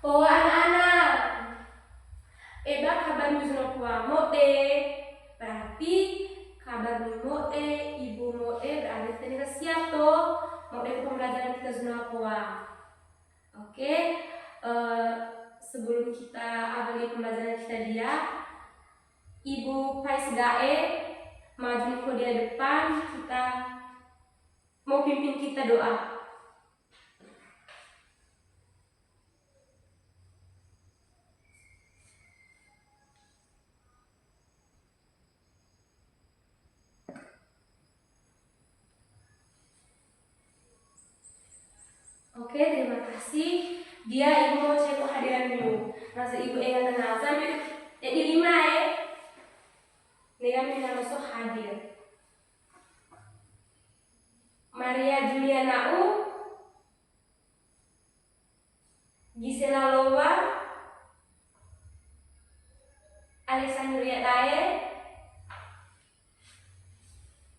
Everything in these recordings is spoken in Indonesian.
Oh anak-anak, eba kabar muzno kuah mode. Berarti kabar mode, ibu mode berarti kita siap toh mode pembelajaran kita zona kuah. Oke, sebelum kita awali pembelajaran kita dia, Ibu Pais Gae maju ke dia depan, kita mau pimpin kita doa. Oke, terima kasih. Dia ibu mau cek kehadiranmu. Masa ibu yang kenal sampai di 5 ya. Dia minta masuk hadir. Maria Juliana U, Gisela Lowa, Alexandria Dae,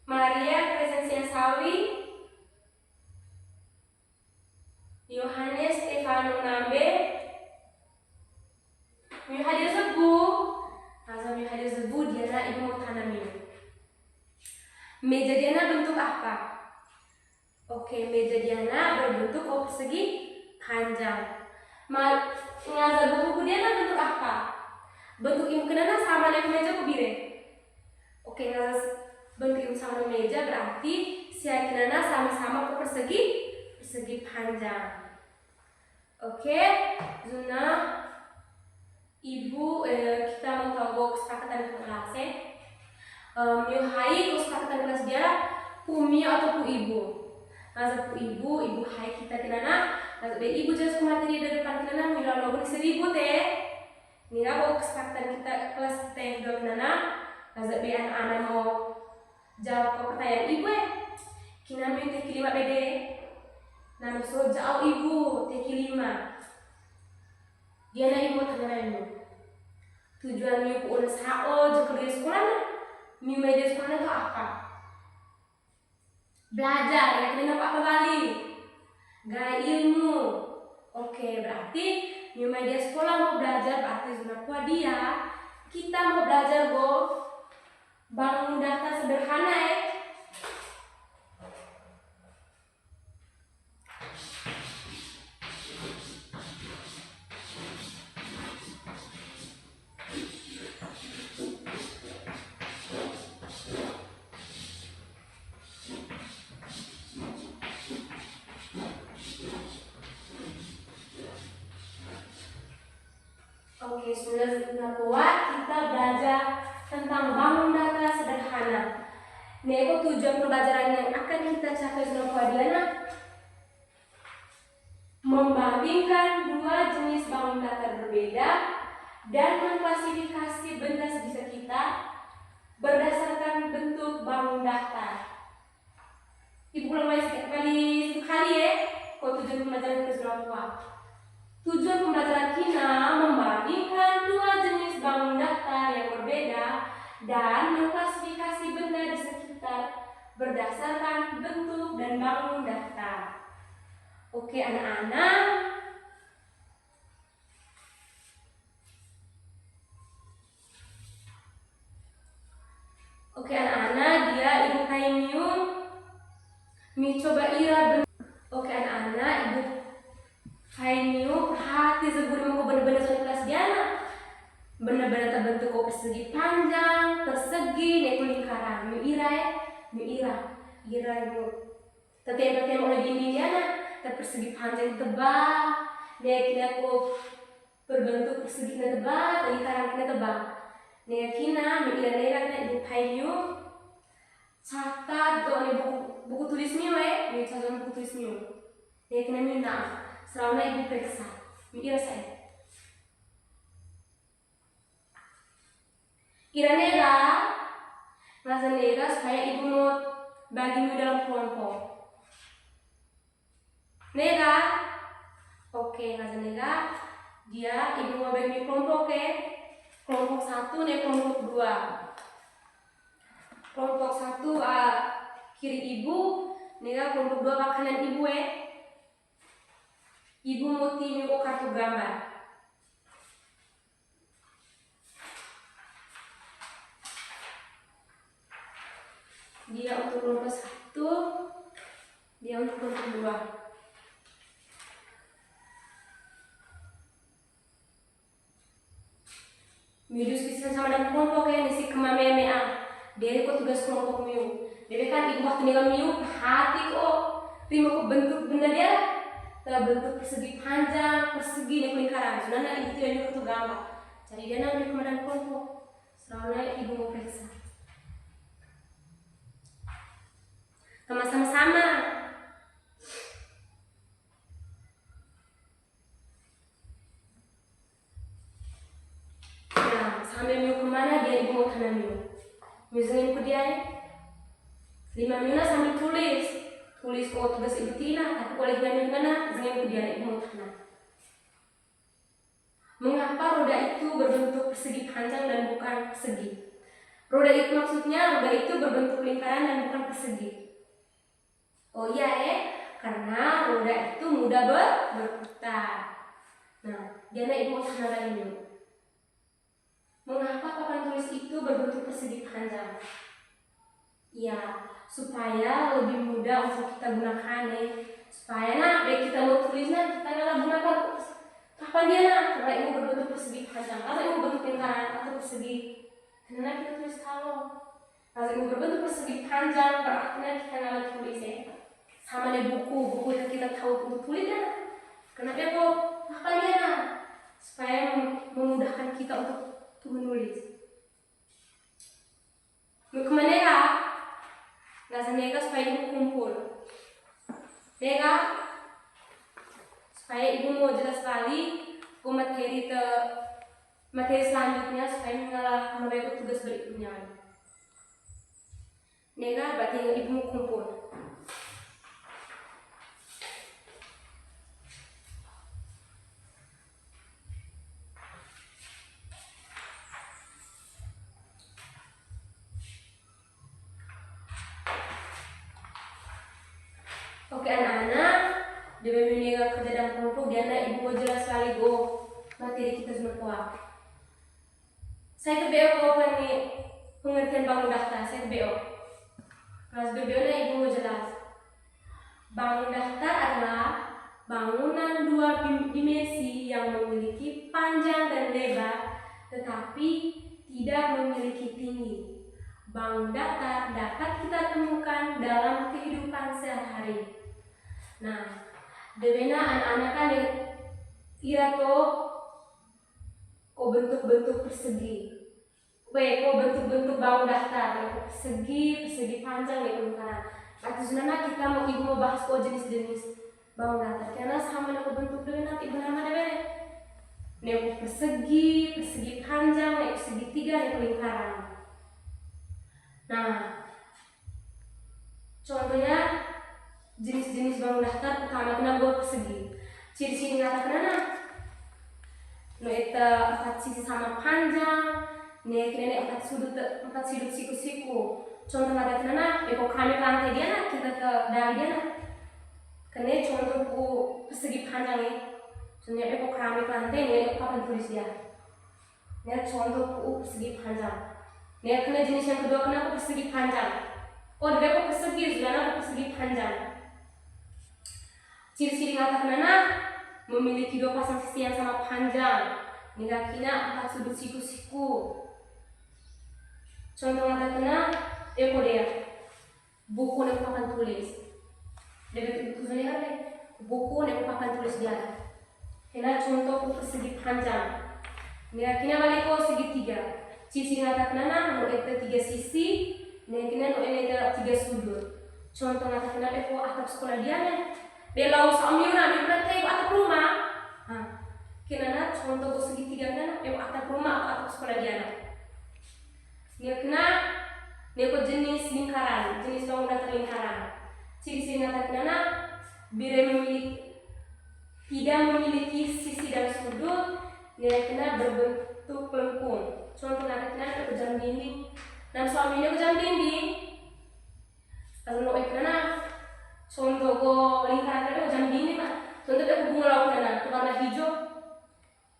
Maria Presensia Sawi, Yohanes Stefano Nambe, Hadir Zebu. Azam Hadir Zebu Diana ibu mau tanami. Meja Diana bentuk apa? Oke, meja Diana berbentuk persegi panjang. Ngaza buku Diana bentuk apa? Bentuk ibu kenana sama dengan meja kubire. Oke, ngaza bentuk ibu sama dengan meja berarti sia kenana sama-sama persegi panjang. Oke, Zuna, Ibu, kita mau tahu kesepakatan kelasnya. Yuhai kesepakatan kelas dia Pumi atau Pu Ibu. Masa Pu Ibu, Ibu Hai kita kenana. Masa Ibu jelas materi di depan kenana mila logo 1000 teh. Nira mau kesepakatan kita kelas kita yang dua kenana. Masa anak-anak mau jawab pertanyaan Ibu kina minta kelima bede. Nama so jauh Ibu teki 5. Dia na Ibu tangan tujuan Ibu udah sao jika di sekolah mimpi di sekolah itu apa? Belajar ya kita apa kali? Gaya ilmu. Oke, berarti mimpi di sekolah mau belajar berarti zona kuah dia. Kita mau belajar bangun daftar sederhana Oke, sudah kuat kita belajar tentang bangun data sederhana. Nego tujuan pembelajaran yang akan kita capai dalam kuadiana membandingkan dua jenis bangun data berbeda dan mengklasifikasi benda sebisa kita berdasarkan bentuk bangun data. Ibu mulai sekali ya. Kau tujuan pembelajaran kita sudah kuat. Tujuan pembelajaran kita membandingkan dua jenis bangun daftar yang berbeda dan mengklasifikasi benda di sekitar berdasarkan bentuk dan bangun daftar. Oke anak-anak. Oke anak-anak, dia Ibu Kaimiu mi coba ira. Oke anak-anak, Ibu Kaimiu perhati sebelum mau benar-benar soal kelas Diana. Benar-benar terbentuk persegi panjang, persegi, neko lingkaran. Mi ira Ibu. Tetapi oleh dinding Diana, persegi panjang tebal. Neko berbentuk persegi tebal, lingkaran kita tebal. Nekina mi ira Ibu Kaimiu catat oleh buku tulisnya mi catat buku tulisnya. Nekina mina. Selama Ibu periksa, mikir saya. Kira nega supaya Ibu mau bagi dalam kelompok. Nega, oke, nega, dia Ibu mau bagi kelompok kelompok 1 nih kelompok 2. Kelompok 1 kiri Ibu, nega kelompok 2 kanan Ibu Ibu mau timbu kartu gambar. bentuk dua. Miu bisa sama dan kelompok ya nisi kemamemea. Dia kok tugas kelompok miu. Dia kan ibu waktu dengan miu hati kok. Terima kok bentuk benda dia. Telah bentuk persegi panjang, persegi di lingkaran. Sebenarnya itu yang itu gambar. Jadi dia namanya kemudian kelompok. Soalnya ibu mau periksa. Sama-sama. Nah, sambil miu kemana dia ibu mau tanam miu. Misalnya dia 5 menit sambil tulis kok tugas ibu Tina, tapi oleh 5 menit mana jangan dia ibu mau tanam. Mengapa roda itu berbentuk persegi panjang dan bukan persegi? Roda itu maksudnya roda itu berbentuk lingkaran dan bukan persegi. Oh iya karena roda itu mudah berputar. Nah, dia ibu mau tanam ini. Mengapa papan tulis itu berbentuk persegi panjang? Ya, supaya lebih mudah untuk kita gunakan supaya kita mau tulisnya kita nggak gunakan kapan dia karena ini berbentuk persegi panjang atau ini berbentuk lingkaran atau persegi karena kita tulis kalau ini berbentuk persegi panjang berarti kita nggak tulis sama di buku yang kita tahu untuk tulis kenapa kok kapan dia supaya memudahkan kita untuk menulis. Kemana ya? Rasanya supaya ibu kumpul. Ya supaya ibu mau jelas sekali materi selanjutnya supaya mengalah tugas berikutnya. Nega berarti ibu mau kumpul. Oke anak-anak, di media kerja dan kelompok dia ibu mau jelas sekali materi kita semua. Saya ke BO kalau pengertian bangun daftar, saya ke BO. Kelas BO ibu mau jelas. Bangun daftar adalah bangunan dua dimensi yang memiliki panjang dan lebar, tetapi tidak memiliki tinggi. Bangun datar dapat kita temukan dalam kehidupan sehari-hari. Nah, debena anak-anak kan irato bentuk-bentuk persegi. Bentuk-bentuk bangun datar, persegi panjang lingkaran. Atau sebenarnya kita ibu mau bahas jenis-jenis bangun datar. Karena sama dengan bentuk debena ibu nama debena. Nek persegi panjang, nek segitiga, nek lingkaran. Nah, contohnya jenis-jenis bangun datar pertama kena persegi. Ciri-ciri kata kena 4 sisi sama panjang, nek 4 sudut siku-siku. Contoh kata kena kami lantai dia kita ke dari dia kena contoh persegi panjang Contohnya kami lantai nek papan tulis dia. Nek contoh persegi panjang. Nek kena jenis yang kedua kena persegi panjang. Dia persegi, sebenarnya persegi panjang. Ciri-ciri kata kena memiliki 2 pasang sisi yang sama panjang. Nek kena 4 sudut siku-siku. Contoh kata kena dia buku nek papan tulis. Dia tulisannya buku nek papan tulis dia. Kena contoh persegi panjang. Nek kena balik segitiga. Ciri kata kena itu 3 sisi, nek kena itu 3 sudut. Contoh kata kena atap sekolah dia belau samyuna di berarti atap rumah. Kena contoh segitiga kena atap rumah atau atap sekolah dia. Nek kena jenis lingkaran, jenis bangun datar lingkaran. Ciri kata kena tidak memiliki sisi dan sudut, nek kena berbentuk lengkung. Contoh kata kena jam dinding, dan suaminya jam dinding. Lalu kena contoh lingkaran jam dinding contoh bunga laut warna hijau.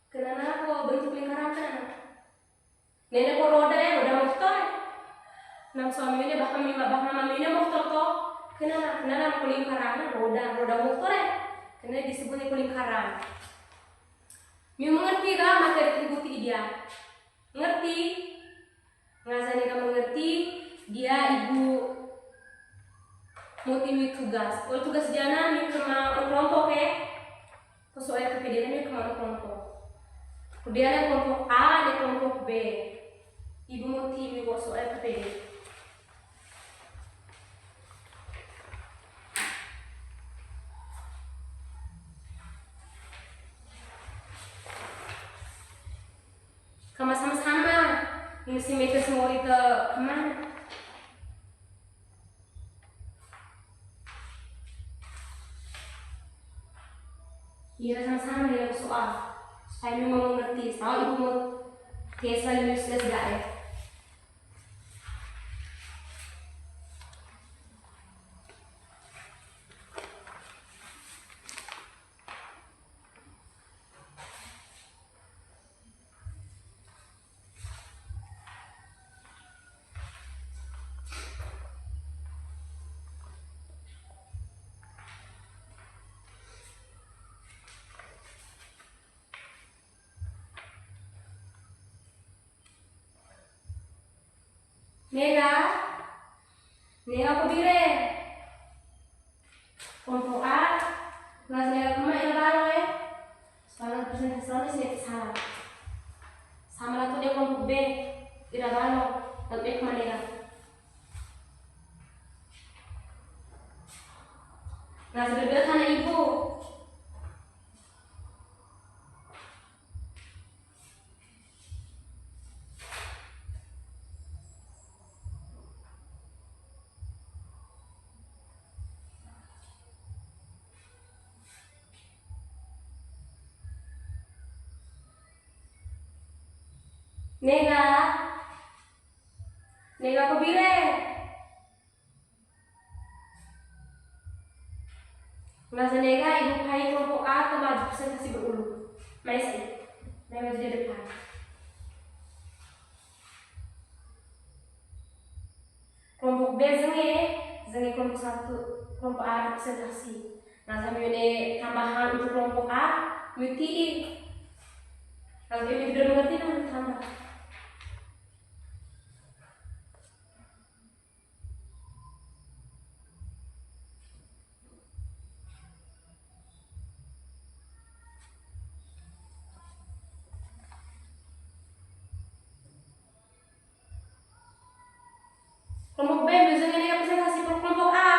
Kena bentuk lingkaran nenek roda roda motor. Nam suaminya bahkan maminya motor toh. kenapa lingkaran roda motor ya, karena disebut lingkaran. Miu mengerti ga materi atributi dia? Mengerti? Ngasani kamu mengerti? Dia ibu motivi tugas. Kalau tugas jana miu kema kelompok ya. Soal kepedean miu kema kelompok. Kemudian ada kelompok A, ada kelompok B. Ibu motivi soal kepedean. Kama sama-sama mesti mereka semua itu kemana? Iya sama-sama dia soal supaya memang mengerti. Soal ibu mau tes lagi sudah tidak ya. Nega ko dire. Kelompok A, nggak nega kemana yang baru ya? Sekarang presentasinya sih salah. Sama lah tuh dia kelompok B, tidak baru. Lalu B kemana nega? Nah sebelum karena ibu. Nega ko bire. Nasa nega ibu hai kelompok A atau maju presentasi berulang. Mari sih, maju di depan. Kelompok B zengi kelompok 1, kelompok A presentasi. Nah sambil ini tambahan untuk kelompok A, muti. Kalau dia tidak mengerti nanti tambah. Kelompok B biasanya dia presentasi per kelompok A.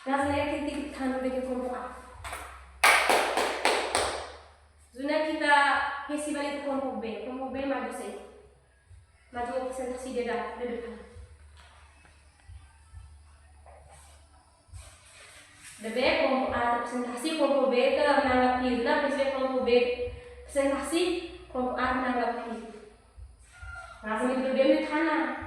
Nah saya titik tanda bagi kelompok A. Zona kita festival itu kelompok B maju saya. Maju presentasi dia di depan. B kelompok A presentasi, kelompok B itu menanggapi. Zona biasanya kelompok B presentasi, kelompok A menanggapi. Langsung itu dia di tanah.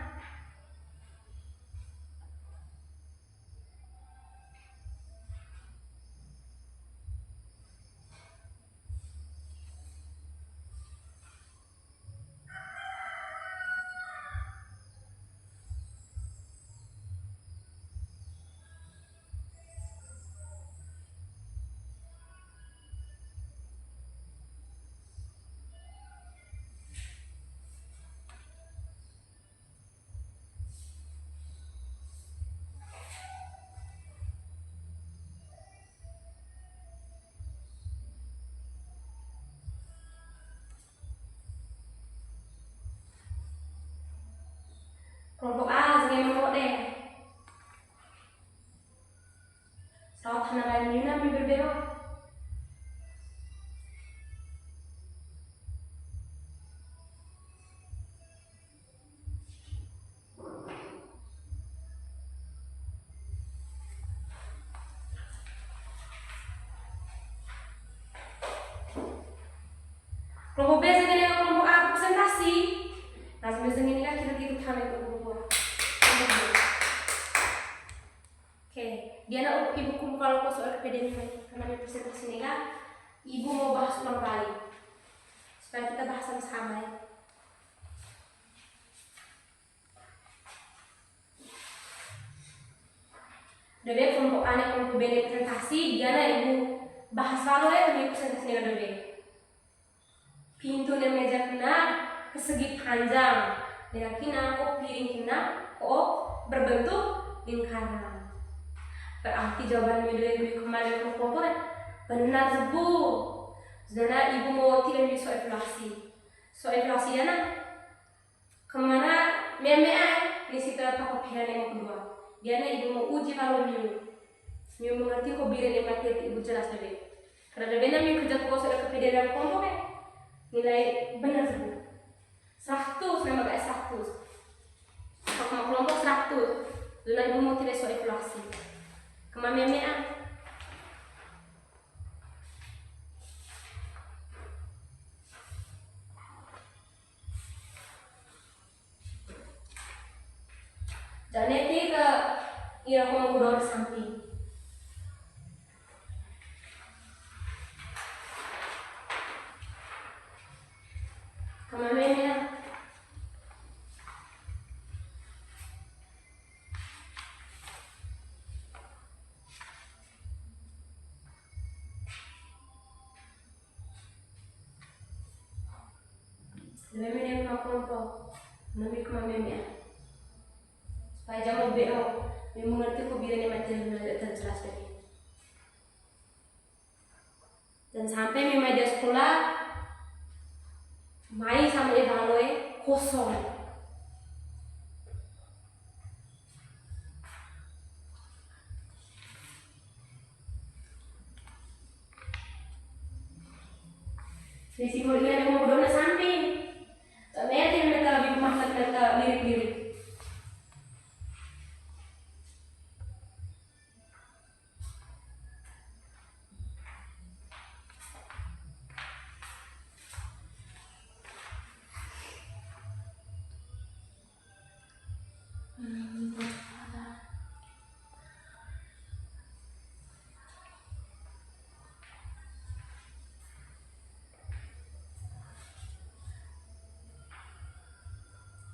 Kelompok A sebagai nomor deh. Saat tanah lain Yuna berbeda. Kelompok B sebagai kelompok A presentasi. Nah sebenarnya ini kan kita tanah itu kelompok A. Oke, dia nak ibu kumpul kalau soal kepedean karena presentasi ini kan ibu mau bahas ulang kali supaya kita bahas sama-sama ya. Udah ibu beli presentasi, dia ibu bahas lalu ya ibu presentasi dengan bebe. Pintu dan meja kena persegi panjang, dan kena kok piring kena kok berbentuk lingkaran. Berarti jawaban ibu kembali ke kelompok benar sebu. Saudara ibu mau tidak di soal evaluasi. Soal evaluasi ya kemana meme di situ apa kepikiran yang kedua. Dia ibu mau uji kalau Miu mengerti kok biar dia mati ibu jelas deh. Karena benar Miu kerja kok sudah kepedean dalam kelompok nilai benar sebu. 100 nama gak 100. Kalau kelompok 100. Saudara ibu mau tidak soal evaluasi. Kemana meme dan nanti ke ia mau kedua samping. Kemana ya? Lebih dari 5 kelompok. Lebih kemana ya? Supaya jangan BO, yang mengerti kok biar materi dan jelas tadi. Dan sampai media sekolah, mai sama evaluasi kosong. Di sini ada mau kedua samping. Soalnya tidak mereka lebih mahal mereka lirik-lirik.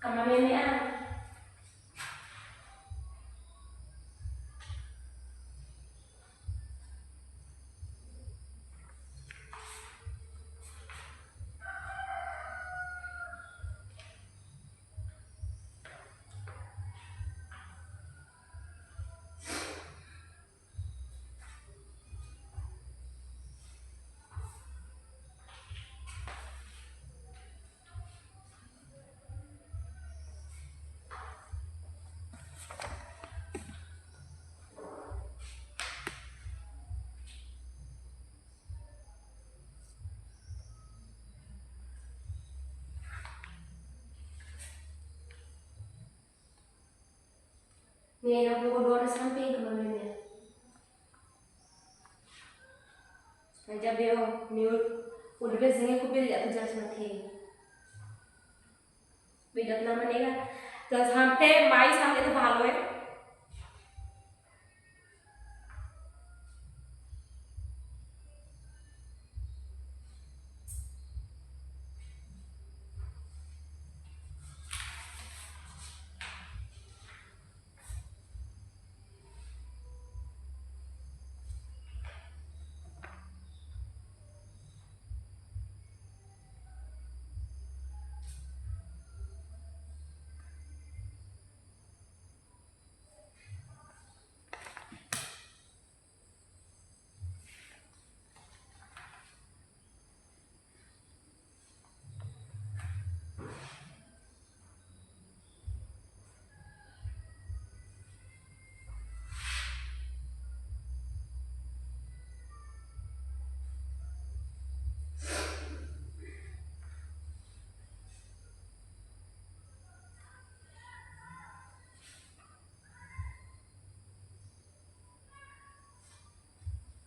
Kamar memean. Nih, aku kedua samping kemarinnya. Aja beo, udah biasanya aku beli atau jelas mati. Beda namanya kan, dan sampai mai sampai itu halu ya.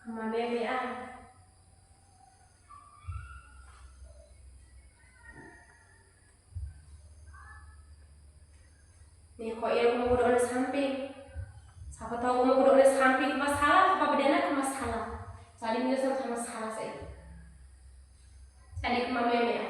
Sama bebean. Nih kok ya mau udah samping. Siapa tahu mau udah samping masalah, apa bedanya ke masalah. Saling menyelesaikan sama masalah saya. Tadi kemana ya?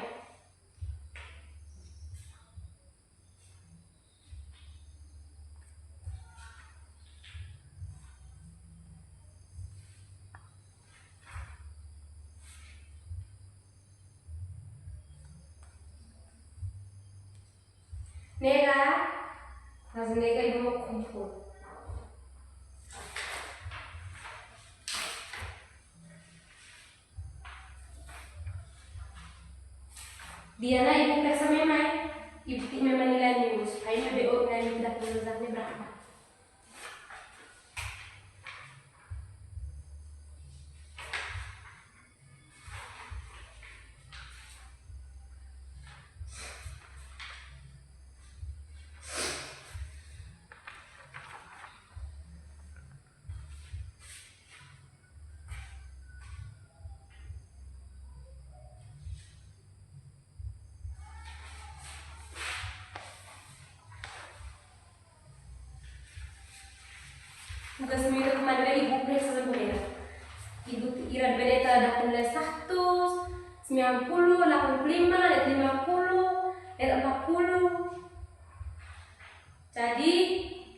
Nega, langsung nega ibu mau kumpul. Dia na ibu periksa memang, ibu memang nilai news. Hanya BO nilai tidak lulusannya berapa? Tugas seminggu kemarin ibu periksa sebenarnya. Ibu kira beda ada nilai 100, 90, 85, dan 50, dan 40. Jadi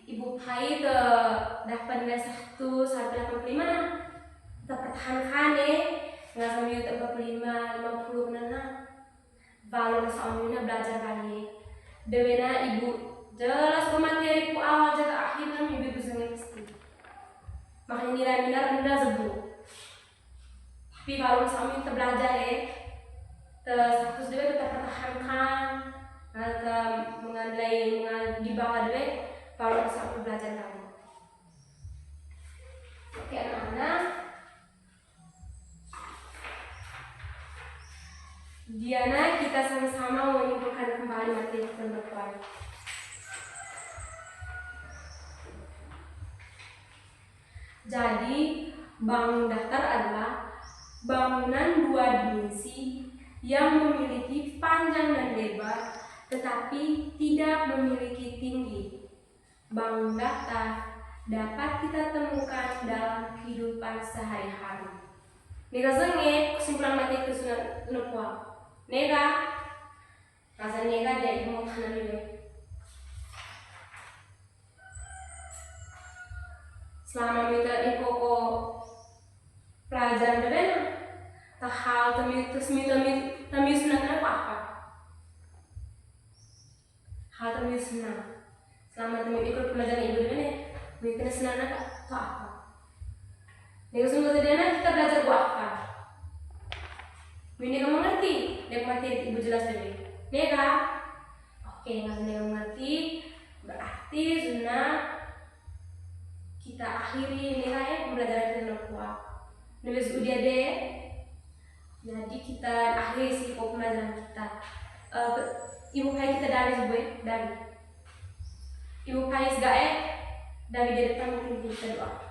ibu Pai dapat nilai 1 sampai 85. Kita pertahankan nggak sampai 45, 50 nana. Balon soalnya belajar kali. Dewena ibu jelas materi ku awal jaga akhir kan ibu bisa ngerti. Makanya nilai rendah sebelum. Tapi kalau misalnya kita belajar status dia tetap pertahankan, atau mengandai di bawah dia, kalau misalnya belajar lagi. Oke anak-anak, Diana kita sama-sama menyimpulkan kembali materi pendapat. Jadi, bangun datar adalah bangunan dua dimensi yang memiliki panjang dan lebar tetapi tidak memiliki tinggi. Bangun datar dapat kita temukan dalam kehidupan sehari-hari. Nega zenge kesimpulan materi kesunan lupa. Nega, rasa nega dia mau tanam dulu. Selama kita koko pelajaran bagaimana? Tak hal temi senang apa? Hal temi senang. Selama temi ikut pelajaran ibu bagaimana? Mungkin senang apa? Dengan semua sederhana kita belajar apa? Ini kamu mengerti? Dek materi ibu jelas tadi. Nega? Oke, nggak mengerti. Berarti sunnah kita akhiri nilai pembelajaran kita kuat. Nulis udah deh. Jadi kita akhiri si pembelajaran kita. Ibu Pai kita dari. Ibu Pai dari depan mungkin kita doa.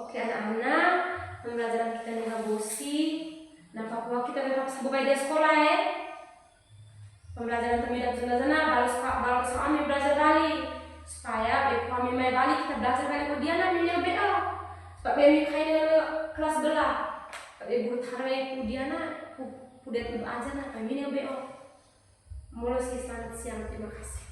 Oke anak-anak, pembelajaran kita dengan bosi. Nampak bahwa kita tetap sebagai di sekolah Pembelajaran termidak sana balas kami belajar kali supaya kami mai balik kita belajar kali kemudian namanya BO. Sebab kami kayak kelas belah. Tapi ibu taruh kemudian udah tiba aja kami BO. Mulai sih selamat siang, terima kasih.